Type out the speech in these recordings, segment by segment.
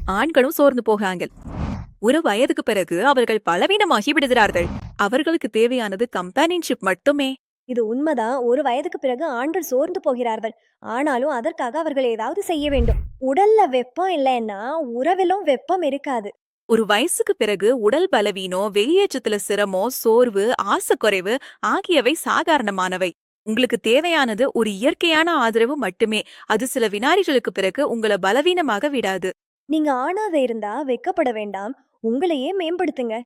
ஆண்களும் சோர்ந்து போகாங்க. ஒரு வயதுக்கு பிறகு அவர்கள் பலவீனமாகி விடுகிறார்கள். அவர்களுக்கு தேவையானது கம்பானியன்ஷிப் மட்டுமே. இது உண்மைதான். ஒரு வயதுக்கு பிறகு ஆண்கள் சோர்ந்து போகிறார்கள். ஆனாலும் அதற்காக அவர்கள் ஏதாவது செய்ய வேண்டும். உடல்ல வெப்பம் இல்லைன்னா உறவிலும் வெப்பம் இருக்காது. ஒரு வயசுக்கு பிறகு உடல் பலவீனம், வெளியேற்றத்துல சிரமம், சோர்வு, ஆசைக்குறைவு ஆகியவை சாதாரணமானவை. உங்களுக்கு தேவையானது ஒரு இயற்கையான ஆதரவு மட்டுமே. அது சில வினாடிகளுக்கு பிறகு உங்களை பலவீனமாக விடாது. நீங்க ஆணாக இருந்தா வெக்கப்பட வேண்டாம். உங்களையே மேம்படுத்துங்க.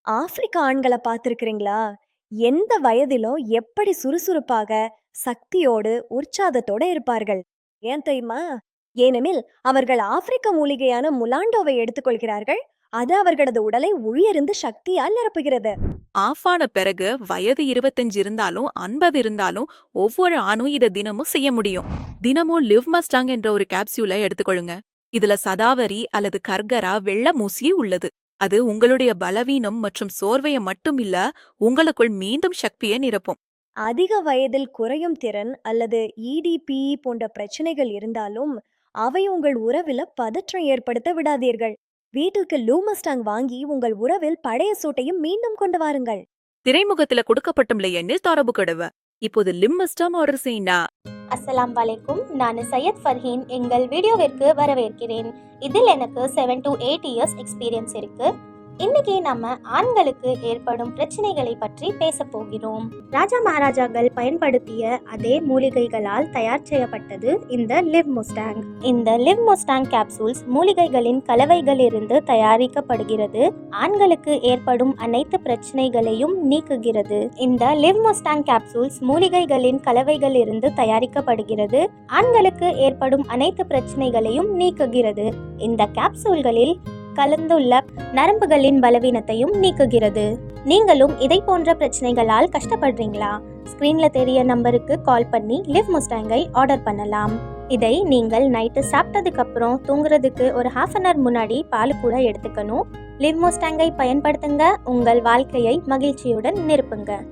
ஆப்பிரிக்க ஆண்கள பார்த்திருக்கிறீங்களா? எந்த வயதிலும் எப்படி சுறுசுறுப்பாக, சக்தியோடு, உற்சாகத்தோட இருப்பார்கள். ஏன் தெரியுமா? ஏனெனில் அவர்கள் ஆப்பிரிக்க மூலிகையான முலாண்டோவை எடுத்துக்கொள்கிறார்கள். அது அவர்களது உடலை உயிரிழந்து சக்தியால் நிரப்புகிறது. ஆஃப் ஆன பிறகு வயது 25 இருந்தாலும் 50 இருந்தாலும் ஒவ்வொரு ஆணும் இதை தினமும் செய்ய முடியும். தினமும் லிவ் மஸ்டாங் என்ற ஒரு கேப்சியூலை எடுத்துக்கொள்ளுங்க. இதுல சதாவரி அல்லது கர்கரா வெள்ள மூசி உள்ளது. அது உங்களுடைய பலவீனம் மற்றும் சோர்வையை மட்டும் இல்ல, உங்களுக்குள் மீண்டும் சக்தியை நிரப்பும். அதிக வயதில் குறையும் திறன் அல்லது இடிபி போன்ற பிரச்சனைகள் இருந்தாலும் அவை உங்கள் உறவில் பதற்றம் ஏற்படுத்த விடாதீர்கள். வீட்டுக்கு லூமஸ்டாங் வாங்கி உங்கள் உறவில் பழைய சூட்டையும் மீண்டும் கொண்டு வாருங்கள். திரைமுகத்துல கொடுக்கப்பட்டுள்ள எண்ணில் தொடர்பு கொடுவ. இப்போது லிம்மஸ்டம் ஆர்டர் செய்யினா. அஸ்ஸலாம் வலைக்கும். நான் சையத் ஃபர்ஹீன். எங்கள் வீடியோவிற்கு வரவேற்கிறேன். இதில் எனக்கு 7 to 8 இயர்ஸ் எக்ஸ்பீரியன்ஸ் இருக்கு. இன்னைக்கு நம்ம ஆண்களுக்கு ஏற்படும் பிரச்சனைகளை பற்றி பேச போகிறோம். ராஜா மகாராஜாக்கள் பயன்படுத்திய அதே மூலிகைகளால் தயார் செய்யப்பட்டது இந்த லிவ் மஸ்டாங். இந்த லிவ் மஸ்டாங் கேப்சூல்ஸ் மூலிகைகளின் கலவைகளிலிருந்து தயாரிக்கப்படுகிறது. ஆண்களுக்கு ஏற்படும் அனைத்து பிரச்சனைகளையும் நீக்குகிறது. இந்த லிவ் மஸ்டாங் கேப்சூல்ஸ் மூலிகைகளின் கலவைகளிலிருந்து தயாரிக்கப்படுகிறது. ஆண்களுக்கு ஏற்படும் அனைத்து பிரச்சனைகளையும் நீக்குகிறது. இந்த கேப்சூல்களில் கலந்துள்ள நரம்புகளின் பலவீனத்தையும் நீக்குகிறது. நீங்களும் இதை போன்ற பிரச்சனைகளால் கஷ்டப்படுறீங்களா? ஸ்கிரீன்ல தெரிய நம்பருக்கு கால் பண்ணி லிவ் மஸ்டாங்கை ஆர்டர் பண்ணலாம். இதை நீங்கள் நைட்டு சாப்பிட்டதுக்கு அப்புறம் தூங்குறதுக்கு ஒரு ½ அன் ஹவர் முன்னாடி பால் கூட எடுத்துக்கணும். லிவ் மஸ்டாங்கை பயன்படுத்துங்க. உங்கள் வாழ்க்கையை மகிழ்ச்சியுடன் நிரப்புங்க.